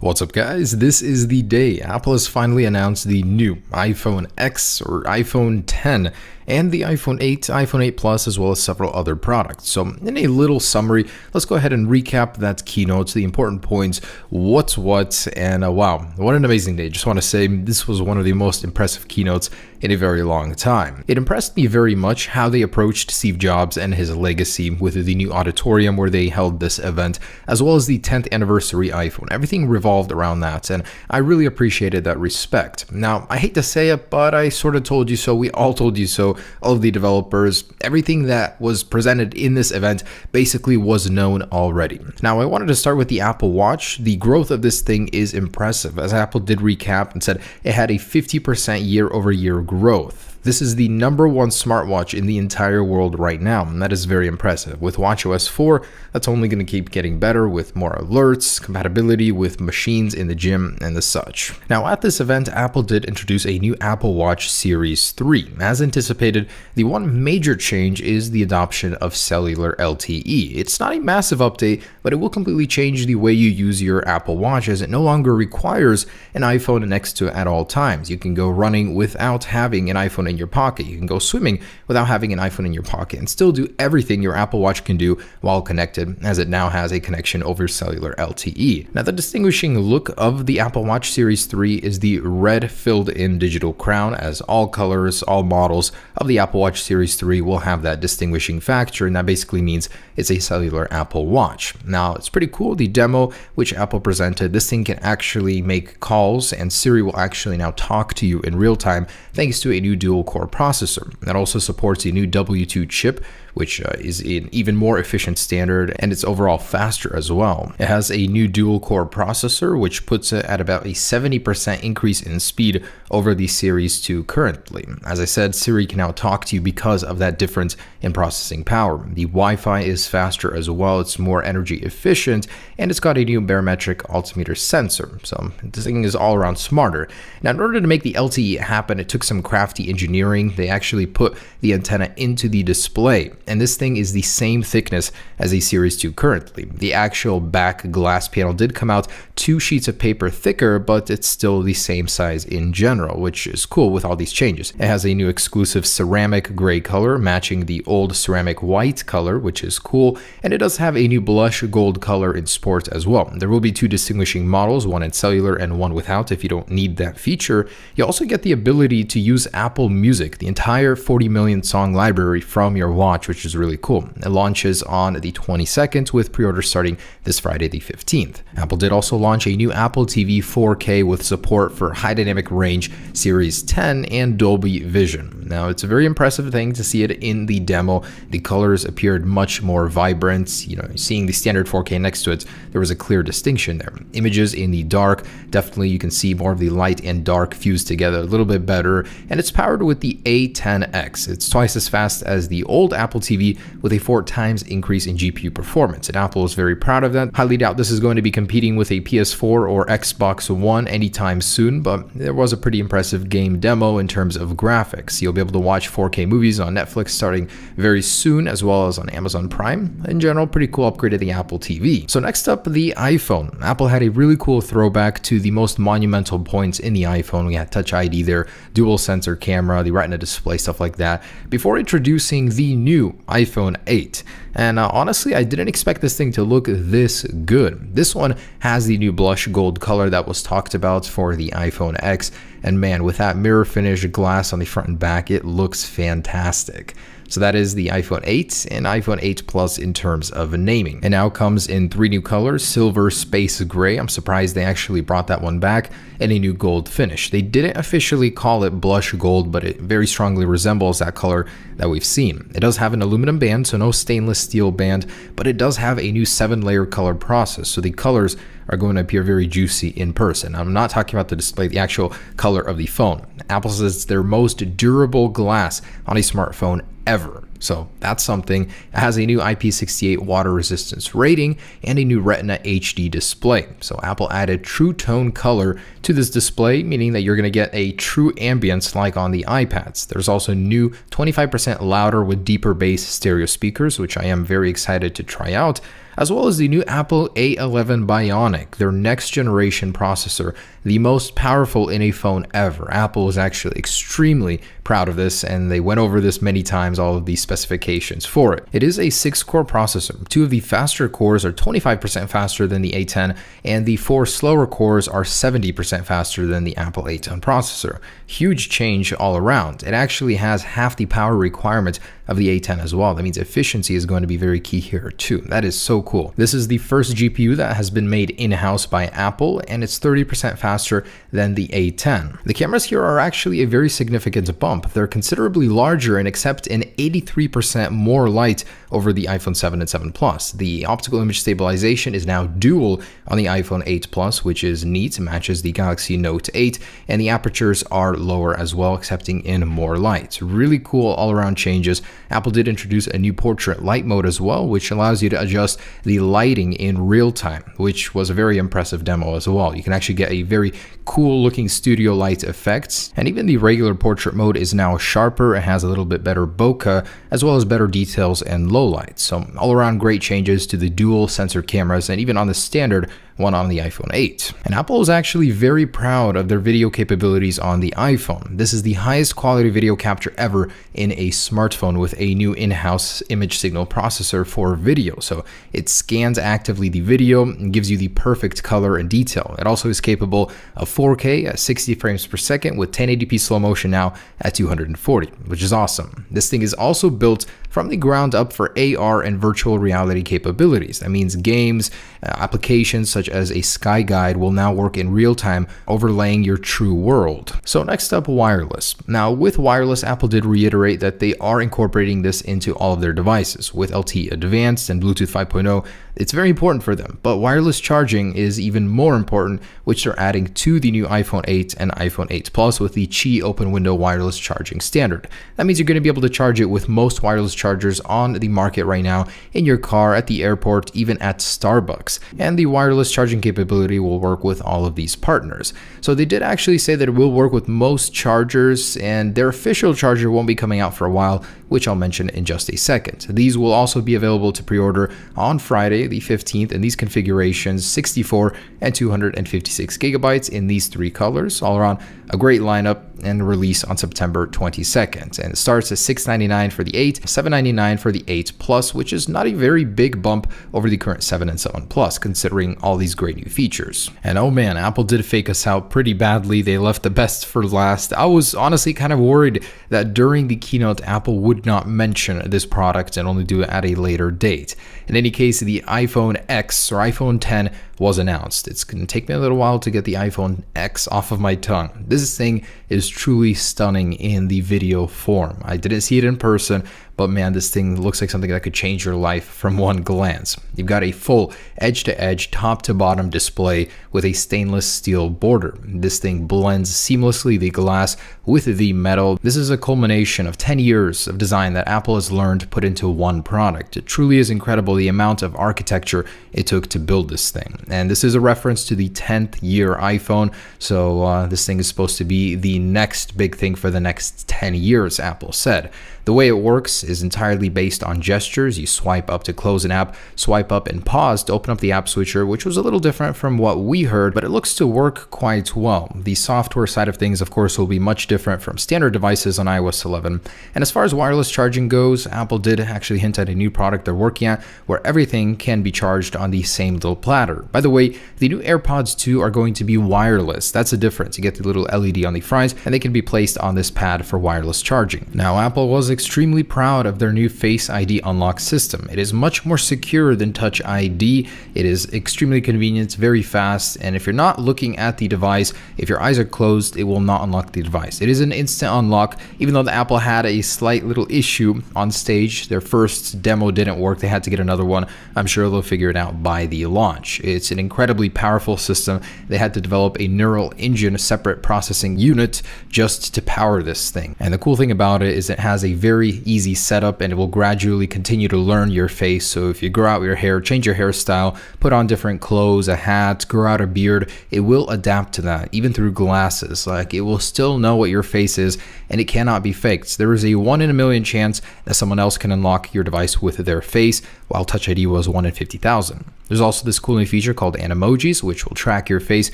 What's up guys, this is the day Apple has finally announced the new iPhone X or iPhone 10 and the iPhone 8, iPhone 8 Plus, as well as several other products. So in a little summary, let's go ahead and recap that keynote, the important points, what's what, and wow, what an amazing day. Just want to say this was one of the most impressive keynotes in a very long time. It impressed me very much how they approached Steve Jobs and his legacy with the new auditorium where they held this event, as well as the 10th anniversary iPhone. Everything revolved around that, and I really appreciated that respect. Now, I hate to say it, but I sort of told you so. We all told you so. All of the developers, everything that was presented in this event basically was known already. Now, I wanted to start with the Apple Watch. The growth of this thing is impressive, as Apple did recap and said it had a 50% year-over-year growth. This is the #1 smartwatch in the entire world right now, and that is very impressive. With watchOS 4, that's only going to keep getting better with more alerts, compatibility with machines in the gym, and the such. Now, at this event, Apple did introduce a new Apple Watch Series 3. As anticipated, the one major change is the adoption of cellular LTE. It's not a massive update, but it will completely change the way you use your Apple Watch, as it no longer requires an iPhone next to it at all times. You can go running without having an iPhone in your pocket. You can go swimming without having an iPhone in your pocket and still do everything your Apple Watch can do while connected, as it now has a connection over cellular LTE. Now, the distinguishing look of the Apple Watch Series 3 is the red filled-in digital crown, as all colors, all models of the Apple Watch Series 3 will have that distinguishing factor, and that basically means it's a cellular Apple Watch. Now, it's pretty cool. The demo which Apple presented, this thing can actually make calls, and Siri will actually now talk to you in real time thanks to a new dual-core processor. That also supports a new W2 chip, which is an even more efficient standard, and it's overall faster as well. It has a new dual-core processor, which puts it at about a 70% increase in speed over the Series 2 currently. As I said, Siri can now talk to you because of that difference in processing power. The Wi-Fi is faster as well, it's more energy efficient, and it's got a new barometric altimeter sensor. So this thing is all around smarter. Now, in order to make the LTE happen, it took some crafty engineering. They actually put the antenna into the display, and this thing is the same thickness as a Series 2 currently. The actual back glass panel did come out 2 sheets of paper thicker, but it's still the same size in general, which is cool with all these changes. It has a new exclusive ceramic gray color matching the old ceramic white color, which is cool, and it does have a new blush gold color in sport as well. There will be 2 distinguishing models, one in cellular and one without if you don't need that feature. You also get the ability to use Apple Music, the entire 40 million song library from your watch, which is really cool. It launches on the 22nd with pre-order starting this Friday the 15th. Apple did also launch a new Apple TV 4K with support for high dynamic range Series 10 and Dolby Vision. Now, it's a very impressive thing to see it in the demo. The colors appeared much more vibrant. You know, seeing the standard 4K next to it, there was a clear distinction there. Images in the dark, definitely you can see more of the light and dark fused together a little bit better, and it's powered with the A10X. It's twice as fast as the old Apple TV with a 4 times increase in GPU performance, and Apple is very proud of that. Highly doubt this is going to be competing with a PS4 or Xbox One anytime soon, but there was a pretty impressive game demo in terms of graphics. You'll be able to watch 4K movies on Netflix starting very soon, as well as on Amazon Prime. In general, pretty cool upgrade to the Apple TV. So next up, the iPhone. Apple had a really cool throwback to the most monumental points in the iPhone. We had Touch ID there, dual sensor camera, the Retina display, stuff like that, before introducing the new iPhone 8. And honestly, I didn't expect this thing to look this good. This one has the new blush gold color that was talked about for the iPhone X, and man, with that mirror finish glass on the front and back, it looks fantastic. So that is the iPhone 8 and iPhone 8 Plus in terms of naming. It now comes in 3 new colors: silver, space gray. I'm surprised they actually brought that one back, and a new gold finish. They didn't officially call it blush gold, but it very strongly resembles that color that we've seen. It does have an aluminum band, so no stainless steel band, but it does have a new 7-layer color process, so the colors are going to appear very juicy in person. I'm not talking about the display, the actual color of the phone. Apple says it's their most durable glass on a smartphone ever. So that's something. It has a new IP68 water resistance rating and a new Retina HD display. So Apple added true tone color to this display, meaning that you're going to get a true ambience like on the iPads. There's also new 25% louder with deeper bass stereo speakers, which I am very excited to try out. as well as the new Apple A11 Bionic, their next generation processor, the most powerful in a phone ever. Apple was actually extremely proud of this, and they went over this many times, all of the specifications for it. It is a 6-core processor. 2 of the faster cores are 25% faster than the A10, and the 4 slower cores are 70% faster than the Apple A10 processor. Huge change all around. It actually has half the power requirement of the A10 as well. That means efficiency is going to be very key here too. That is so cool. This is the first GPU that has been made in-house by Apple, and it's 30% faster than the A10. The cameras here are actually a very significant bump. They're considerably larger and accept an 83% more light over the iPhone 7 and 7 Plus. The optical image stabilization is now dual on the iPhone 8 Plus, which is neat, matches the Galaxy Note 8, and the apertures are lower as well, accepting in more light. Really cool all-around changes. Apple did introduce a new portrait light mode as well, which allows you to adjust the lighting in real time, which was a very impressive demo as well. You can actually get a very cool looking studio light effects, and even the regular portrait mode is now sharper. It has a little bit better bokeh as well as better details and low light. So all around great changes to the dual sensor cameras and even on the standard one on the iPhone 8. And Apple is actually very proud of their video capabilities on the iPhone. This is the highest quality video capture ever in a smartphone with a new in-house image signal processor for video. So it scans actively the video and gives you the perfect color and detail. It also is capable of 4K at 60 frames per second with 1080p slow motion now at 240, which is awesome. This thing is also built from the ground up for AR and virtual reality capabilities. That means games, applications such as a Sky Guide will now work in real time, overlaying your true world. So next up, wireless. Now with wireless, Apple did reiterate that they are incorporating this into all of their devices. With LTE Advanced and Bluetooth 5.0, it's very important for them, but wireless charging is even more important, which they're adding to the new iPhone 8 and iPhone 8 Plus with the Qi open window wireless charging standard. That means you're going to be able to charge it with most wireless chargers on the market right now, in your car, at the airport, even at Starbucks. And the wireless charging capability will work with all of these partners. So they did actually say that it will work with most chargers, and their official charger won't be coming out for a while, which I'll mention in just a second. These will also be available to pre-order on Friday the 15th in these configurations, 64 and 256 gigabytes in these 3 colors. All around a great lineup, and release on September 22nd. And it starts at $699 for the 8, $799 for the 8 Plus, which is not a very big bump over the current 7 and 7 Plus, considering all these great new features. And oh man, Apple did fake us out pretty badly. They left the best for last. I was honestly kind of worried that during the keynote, Apple would not mention this product and only do it at a later date. In any case, the iPhone X or iPhone 10 was announced. It's going to take me a little while to get the iPhone X off of my tongue. This thing is truly stunning in the video form. I didn't see it in person, but man, this thing looks like something that could change your life from one glance. You've got a full edge-to-edge, top-to-bottom display with a stainless steel border. This thing blends seamlessly the glass with the metal. This is a culmination of 10 years of design that Apple has learned to put into one product. It truly is incredible the amount of architecture it took to build this thing. And this is a reference to the 10th year iPhone, so this thing is supposed to be the next big thing for the next 10 years, Apple said. The way it works is entirely based on gestures. You swipe up to close an app, swipe up and pause to open up the app switcher, which was a little different from what we heard, but it looks to work quite well. The software side of things, of course, will be much different from standard devices on iOS 11. And as far as wireless charging goes, Apple did actually hint at a new product they're working at where everything can be charged on the same little platter. By the way, the new AirPods 2 are going to be wireless. That's the difference. You get the little LED on the front, and they can be placed on this pad for wireless charging. Now, Apple was extremely proud of their new Face ID unlock system. It is much more secure than Touch ID. It is extremely convenient, very fast, and if you're not looking at the device, if your eyes are closed, it will not unlock the device. It is an instant unlock, even though the Apple had a slight little issue on stage. Their first demo didn't work. They had to get another one. I'm sure they'll figure it out by the launch. It's an incredibly powerful system. They had to develop a neural engine, a separate processing unit, just to power this thing. And the cool thing about it is it has a very easy setup, and it will gradually continue to learn your face. So if you grow out your hair, change your hairstyle, put on different clothes, a hat, grow out a beard, it will adapt to that, even through glasses. Like, it will still know what your face is, and it cannot be faked. There is a 1 in a million chance that someone else can unlock your device with their face. while Touch ID was 1 in 50,000. There's also this cool new feature called Animojis, which will track your face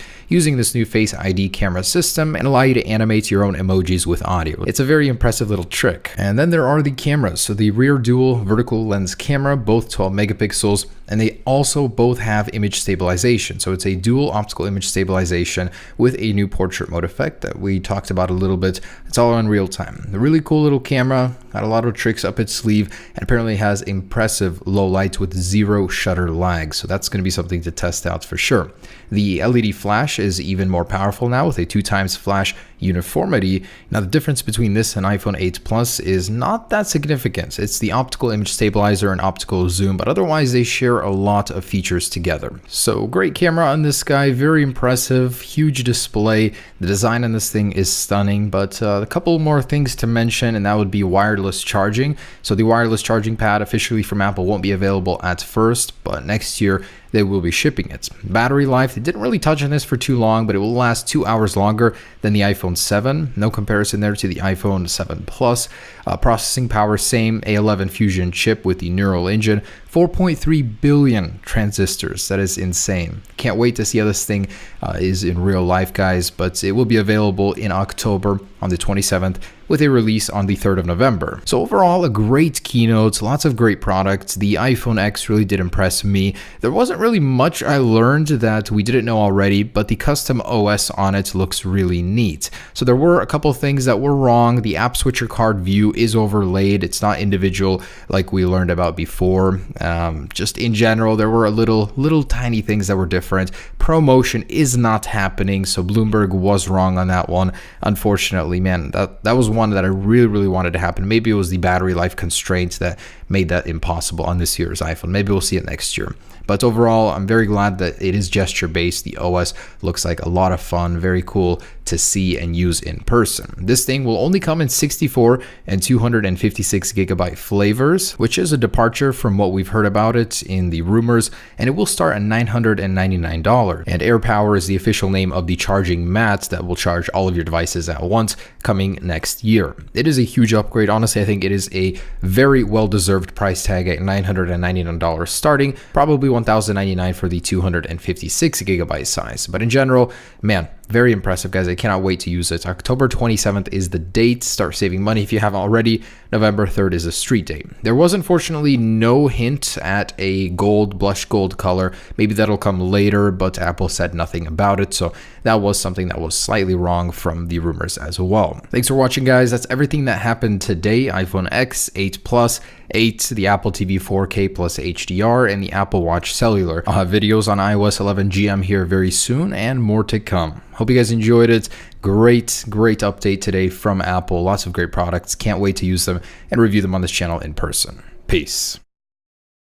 using this new Face ID camera system and allow you to animate your own emojis with audio. It's a very impressive little trick. And then there are the cameras. So the rear dual vertical lens camera, both 12 megapixels, and they also both have image stabilization. So it's a dual optical image stabilization with a new portrait mode effect that we talked about a little bit. It's all in real time. A really cool little camera, got a lot of tricks up its sleeve, and apparently has impressive low lights with zero shutter lag. So that's going to be something to test out for sure. The LED flash is even more powerful now with a 2x flash uniformity. Now the difference between this and iPhone 8 Plus is not that significant. It's the optical image stabilizer and optical zoom, but otherwise they share a lot of features together. So great camera on this guy, very impressive, huge display. The design on this thing is stunning, but a couple more things to mention, and that would be wireless charging. So the wireless charging pad officially from Apple won't be available at first, but next year they will be shipping it. Battery life, they didn't really touch on this for too long, but it will last 2 hours longer than the iPhone 7. No comparison there to the iPhone 7 Plus. Processing power, same A11 Fusion chip with the neural engine. 4.3 billion transistors. That is insane. Can't wait to see how this thing is in real life, guys, but it will be available in October on the 27th with a release on the 3rd of November. So overall, a great keynote, lots of great products. The iPhone X really did impress me. There wasn't really much I learned that we didn't know already, but the custom OS on it looks really neat. So there were a couple things that were wrong. The app switcher card view is overlaid. It's not individual like we learned about before. Just in general, there were a little tiny things that were different. ProMotion is not happening, so Bloomberg was wrong on that one. Unfortunately, man, that was one that I really wanted to happen. Maybe it was the battery life constraints that made that impossible on this year's iPhone. Maybe we'll see it next year. But overall, I'm very glad that it is gesture-based. The OS looks like a lot of fun, very cool to see and use in person. This thing will only come in 64 and 256 gigabyte flavors, which is a departure from what we've heard about it in the rumors, and it will start at $999. And AirPower is the official name of the charging mat that will charge all of your devices at once, coming next year. It is a huge upgrade. Honestly, I think it is a very well-deserved price tag at $999 starting, probably $1,099 for the 256 gigabyte size. But in general, man, very impressive, guys. I cannot wait to use it. October 27th is the date. Start saving money if you haven't already. November 3rd is a street date. There was unfortunately no hint at a blush gold color. Maybe that'll come later, but Apple said nothing about it. So that was something that was slightly wrong from the rumors as well. Thanks for watching, guys. That's everything that happened today. iPhone X, 8 Plus, 8, the Apple TV 4K plus HDR, and the Apple Watch Cellular. I'll have videos on iOS 11 GM here very soon and more to come. Hope you guys enjoyed it. Great update today from Apple. Lots of great products. Can't wait to use them and review them on this channel in person. Peace.